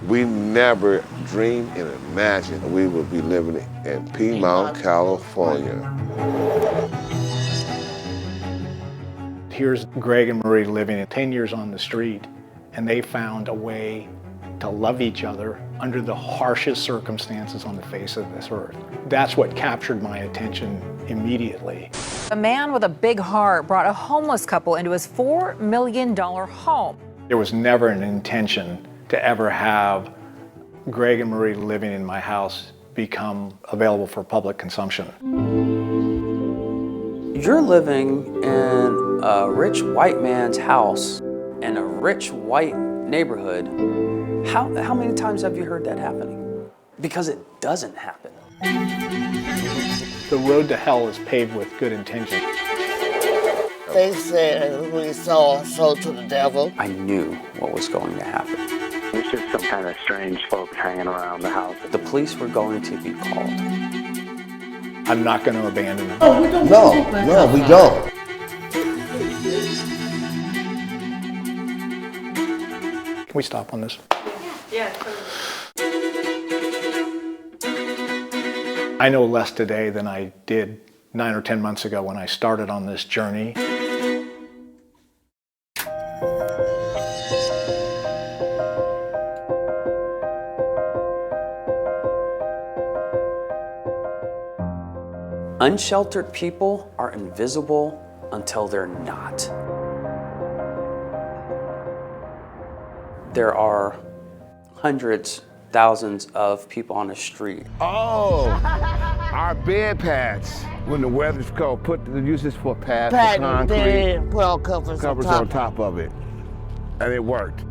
We never dreamed and imagined we would be living in Piedmont, California. Here's Greg and Marie living 10 years on the street, and they found a way to love each other under the harshest circumstances on the face of this earth. That's what captured my attention immediately. A man with a big heart brought a homeless couple into his $4 million home. There was never an intention to ever have Greg and Marie living in my house become available for public consumption. You're living in a rich white man's house in a rich white neighborhood. How many times have you heard that happening? Because it doesn't happen. The road to hell is paved with good intentions. They said we sold to the devil. I knew what was going to happen. It's just some kind of strange folks hanging around the house. The police were going to be called. I'm not going to abandon them. Oh, we don't. No, we don't. Can we stop on this? Yeah. I know less today than I did 9 or 10 months ago when I started on this journey. Unsheltered people are invisible until they're not. There are hundreds, thousands of people on the street. Oh, our bed pads. When the weather's cold, use this for pads for concrete. Put all covers On top of it. And it worked.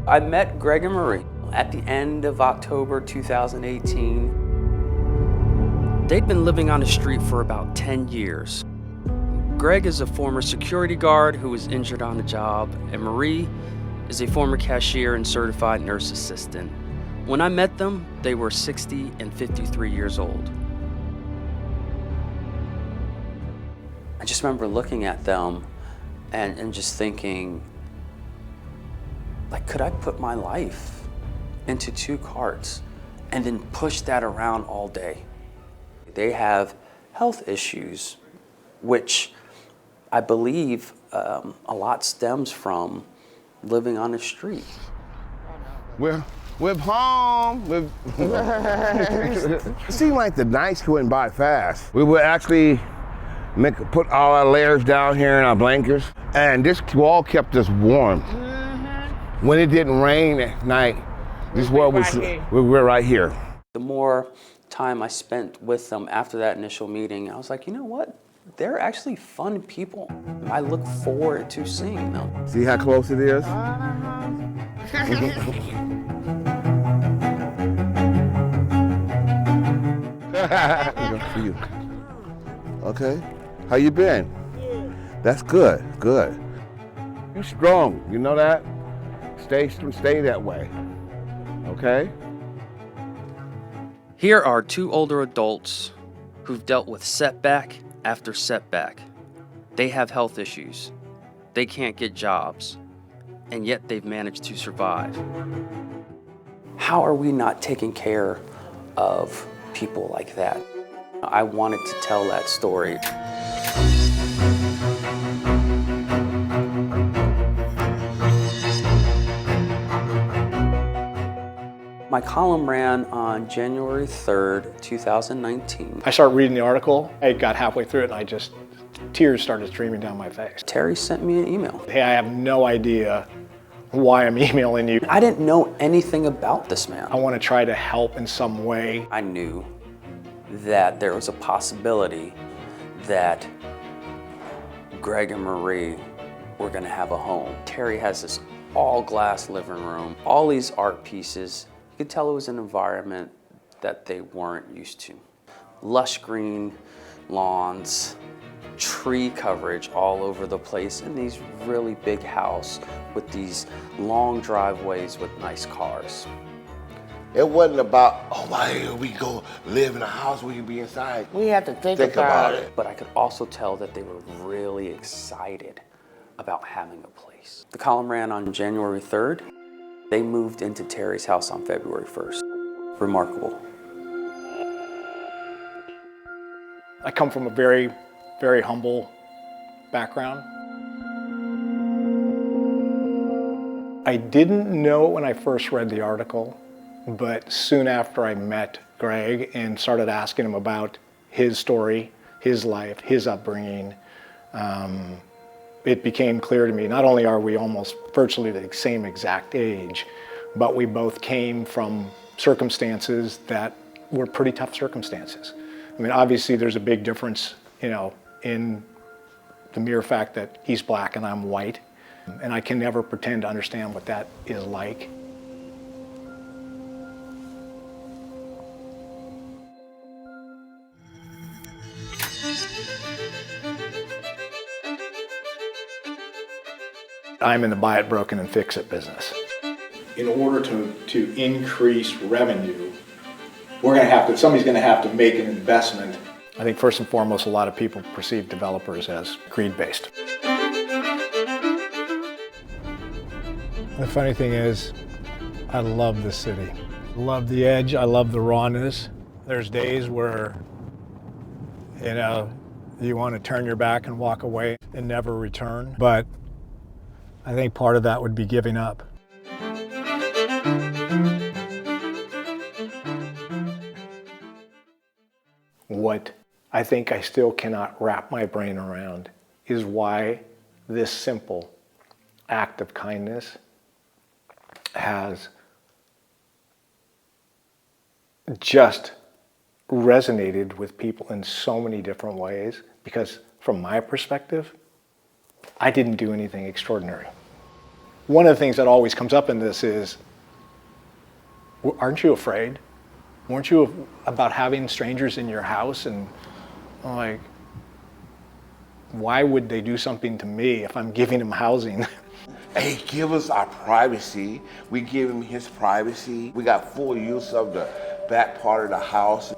I met Greg and Marie at the end of October 2018. They'd been living on the street for about 10 years. Greg is a former security guard who was injured on the job, and Marie is a former cashier and certified nurse assistant. When I met them, they were 60 and 53 years old. I just remember looking at them and just thinking, like, could I put my life into 2 carts and then push that around all day? They have health issues, which I believe a lot stems from living on the street. We're home. It seemed like the nights went by fast. We would actually put all our layers down here in our blankets, and this wall kept us warm. When it didn't rain at night, we were right here. The more time I spent with them after that initial meeting, I was like, you know what? They're actually fun people. I look forward to seeing them. See how close it is? Good for you. Okay. How you been? Yeah. That's good. Good. You strong. You know that? Stay that way. Okay? Here are 2 older adults who've dealt with setback after setback. They have health issues. They can't get jobs, and yet they've managed to survive. How are we not taking care of people like that? I wanted to tell that story. My column ran on January 3rd, 2019. I started reading the article. I got halfway through it and tears started streaming down my face. Terry sent me an email. Hey, I have no idea why I'm emailing you. I didn't know anything about this man. I want to try to help in some way. I knew that there was a possibility that Greg and Marie were gonna have a home. Terry has this all glass living room, all these art pieces. You could tell it was an environment that they weren't used to. Lush green lawns, tree coverage all over the place, and these really big house with these long driveways with nice cars. It wasn't about, oh my, here we go live in a house where you be inside. We had to think about it. But I could also tell that they were really excited about having a place. The column ran on January 3rd. They moved into Terry's house on February 1st. Remarkable. I come from a very, very humble background. I didn't know when I first read the article, but soon after I met Greg and started asking him about his story, his life, his upbringing, it became clear to me, not only are we almost virtually the same exact age, but we both came from circumstances that were pretty tough circumstances. I mean, obviously there's a big difference, in the mere fact that he's black and I'm white, and I can never pretend to understand what that is like. I'm in the buy it broken and fix it business. In order to increase revenue, somebody's gonna have to make an investment. I think first and foremost, a lot of people perceive developers as greed-based. The funny thing is, I love the city. I love the edge, I love the rawness. There's days where, you want to turn your back and walk away and never return, but I think part of that would be giving up. What I think I still cannot wrap my brain around is why this simple act of kindness has just resonated with people in so many different ways, because from my perspective, I didn't do anything extraordinary. One of the things that always comes up in this is, aren't you afraid? Weren't you about having strangers in your house? And I'm like, why would they do something to me if I'm giving them housing? Hey, give us our privacy. We give him his privacy. We got full use of the back part of the house.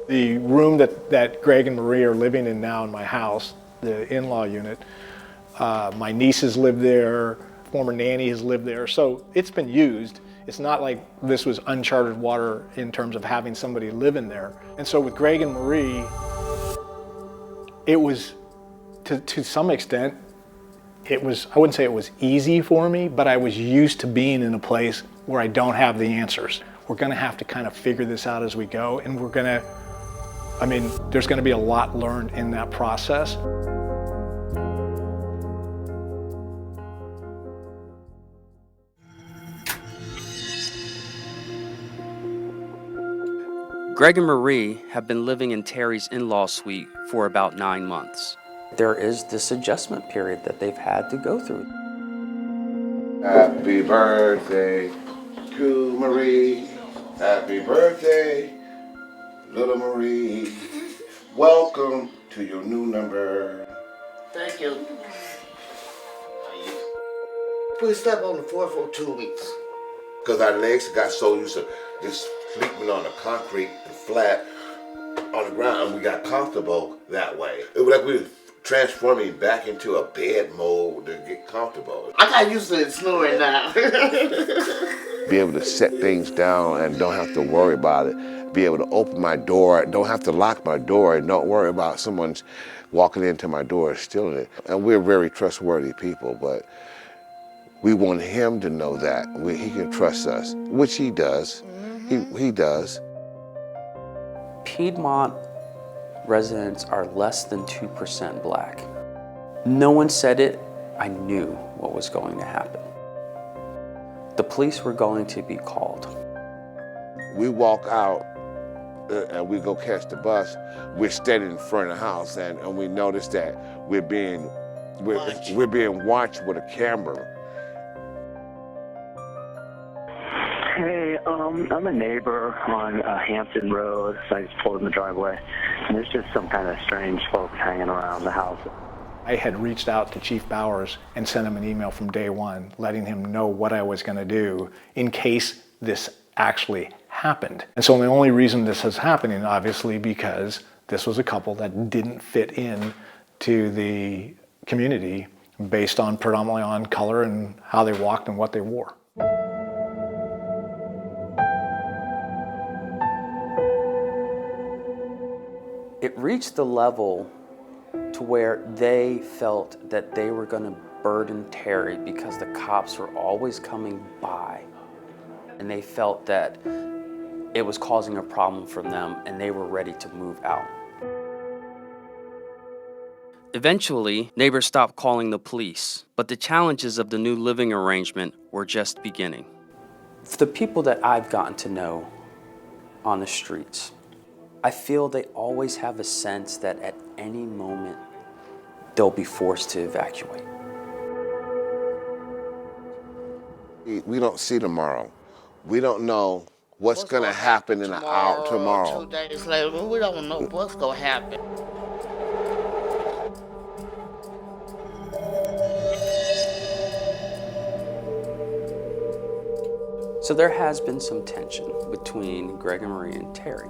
The room that Greg and Marie are living in now in my house, the in-law unit, my nieces live there, former nanny has lived there, so it's been used. It's not like this was uncharted water in terms of having somebody live in there. And so with Greg and Marie, it was, to some extent, I wouldn't say it was easy for me, but I was used to being in a place where I don't have the answers. We're gonna have to kind of figure this out as we go, and there's gonna be a lot learned in that process. Greg and Marie have been living in Terry's in-law suite for about 9 months. There is this adjustment period that they've had to go through. Happy birthday to Marie. Happy birthday, little Marie. Welcome to your new number. Thank you. We slept on the floor for 2 weeks. Because our legs got so used to just sleeping on the concrete and flat on the ground, and we got comfortable that way. It was like we were transforming back into a bed mode to get comfortable. I got used to it snoring now. Be able to set things down and don't have to worry about it. Be able to open my door, don't have to lock my door, and don't worry about someone's walking into my door and stealing it. And we're very trustworthy people, but we want him to know that he can trust us, which he does. He does. Piedmont residents are less than 2% black. No one said it. I knew what was going to happen. The police were going to be called. We walk out and we go catch the bus. We're standing in front of the house, and we notice that we're being watched with a camera. Hey, I'm a neighbor on Hampton Road, so I just pulled in the driveway, and there's just some kind of strange folks hanging around the house. I had reached out to Chief Bowers and sent him an email from day one, letting him know what I was gonna do in case this actually happened. And so the only reason this is happening, obviously, because this was a couple that didn't fit in to the community based on predominantly on color and how they walked and what they wore. It reached the level to where they felt that they were going to burden Terry because the cops were always coming by, and they felt that it was causing a problem for them and they were ready to move out. Eventually, neighbors stopped calling the police, but the challenges of the new living arrangement were just beginning. For the people that I've gotten to know on the streets, I feel they always have a sense that at any moment they'll be forced to evacuate. We don't see tomorrow. We don't know what's going to happen in an hour tomorrow. 2 days later, we don't know what's going to happen. So there has been some tension between Greg and Marie and Terry.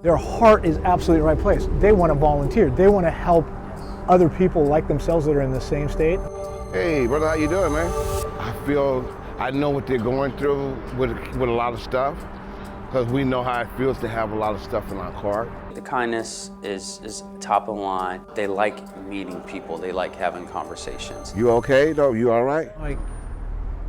Their heart is absolutely in the right place. They want to volunteer. They want to help other people like themselves that are in the same state. Hey, brother, how you doing, man? I know what they're going through with a lot of stuff, because we know how it feels to have a lot of stuff in our car. The kindness is top of the line. They like meeting people. They like having conversations. You okay, though? You all right? Like,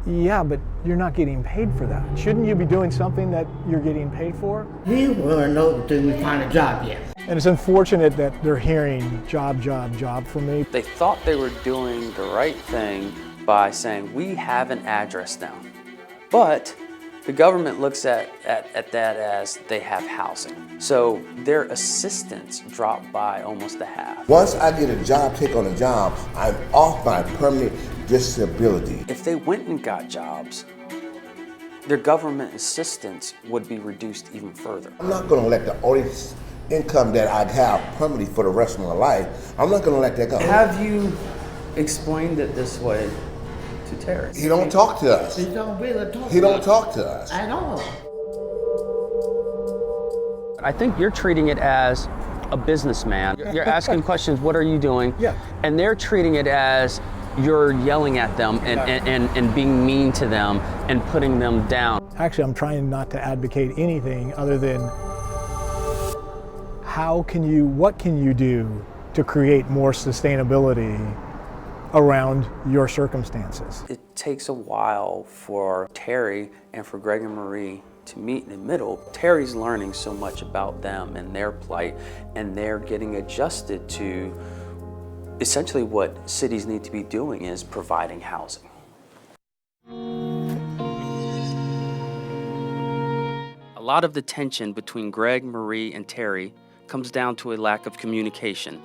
yeah, but you're not getting paid for that. Shouldn't you be doing something that you're getting paid for? He will know until we find a job yet. And it's unfortunate that they're hearing job, job, job from me. They thought they were doing the right thing by saying, we have an address now. But the government looks at that as they have housing. So their assistance dropped by almost a half. Once I get a job, take on a job, I'm off my permanent disability. If they went and got jobs, their government assistance would be reduced even further. I'm not going to let the only income that I have permanently for the rest of my life, I'm not going to let that go. Have you explained it this way to Terry? He don't talk to us. He don't really talk. He don't talk to us. at all. I think you're treating it as a businessman. You're asking questions, what are you doing? Yeah. And they're treating it as you're yelling at them and being mean to them and putting them down. Actually, I'm trying not to advocate anything other than what can you do to create more sustainability around your circumstances? It takes a while for Terry and for Greg and Marie to meet in the middle. Terry's learning so much about them and their plight, and they're getting adjusted to essentially what cities need to be doing is providing housing. A lot of the tension between Greg, Marie, and Terry comes down to a lack of communication.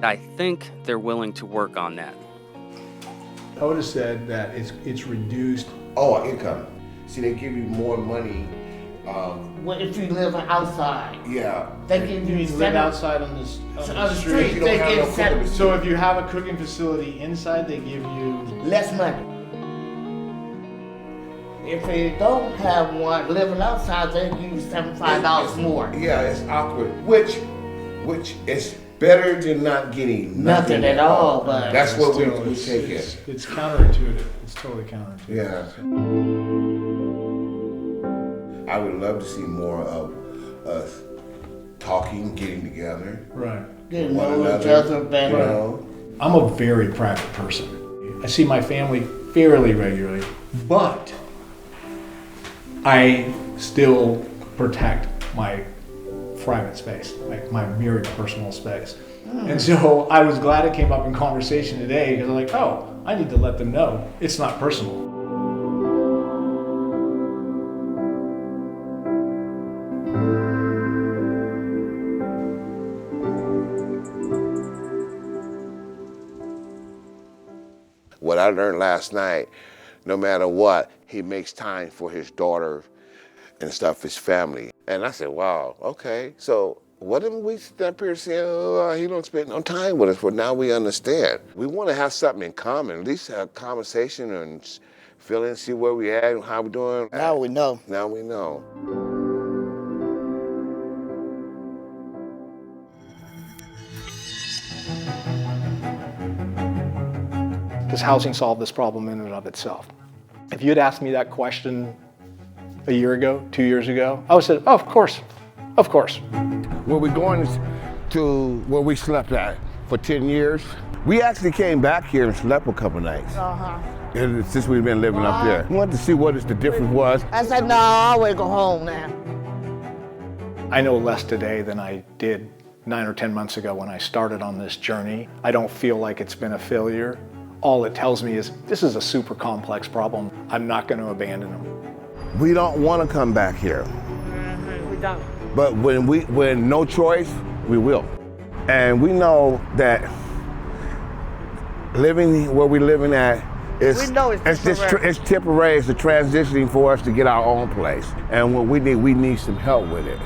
I think they're willing to work on that. Otis said that it's reduced. Oh, income. See, they give you more money. Well, if you live outside, Yeah. they give you live outside on the street. street. They give seven So if you have a cooking facility inside, they give you. less money. If you don't have one living outside, they give you $75 more. Yeah, it's awkward. Which is better than not getting Nothing at all, but That's what we Still, take it. It's counterintuitive. It's totally counterintuitive. Yeah. I would love to see more of us talking, getting together. Right. getting One to know each another, other better. You know? I'm a very private person. I see my family fairly regularly, but I still protect my private space, like my very personal space. And so I was glad it came up in conversation today because I'm like, oh, I need to let them know it's not personal. What I learned last night, no matter what, he makes time for his daughter and stuff, his family. And I said, wow, okay. So what if we sit up here saying, oh, he don't spend no time with us, but now we understand. We want to have something in common, at least have a conversation and feel in, see where we at and how we doing. Now we know. Now we know. Does housing solve this problem in and of itself? If you had asked me that question a year ago, 2 years ago, I would have said, oh, of course, of course. Where we're going to where we slept at for 10 years. We actually came back here and slept a couple nights. And since we've been living up there. We wanted to see what the difference was. I said, no, I always go home now. I know less today than I did 9 or 10 months ago when I started on this journey. I don't feel like it's been a failure. All it tells me is this is a super complex problem. I'm not going to abandon them. We don't want to come back here. We don't. But when no choice, we will. And we know that living where we're living at is We know it's temporary. it's temporary. It's a transitioning for us to get our own place. And what we need some help with it.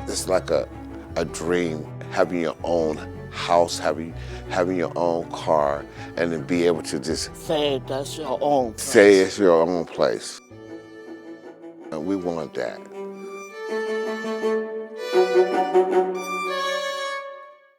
It's like a dream, having your own house, having your own car, and then be able to just Say that's your own place. say it's your own place. And we want that.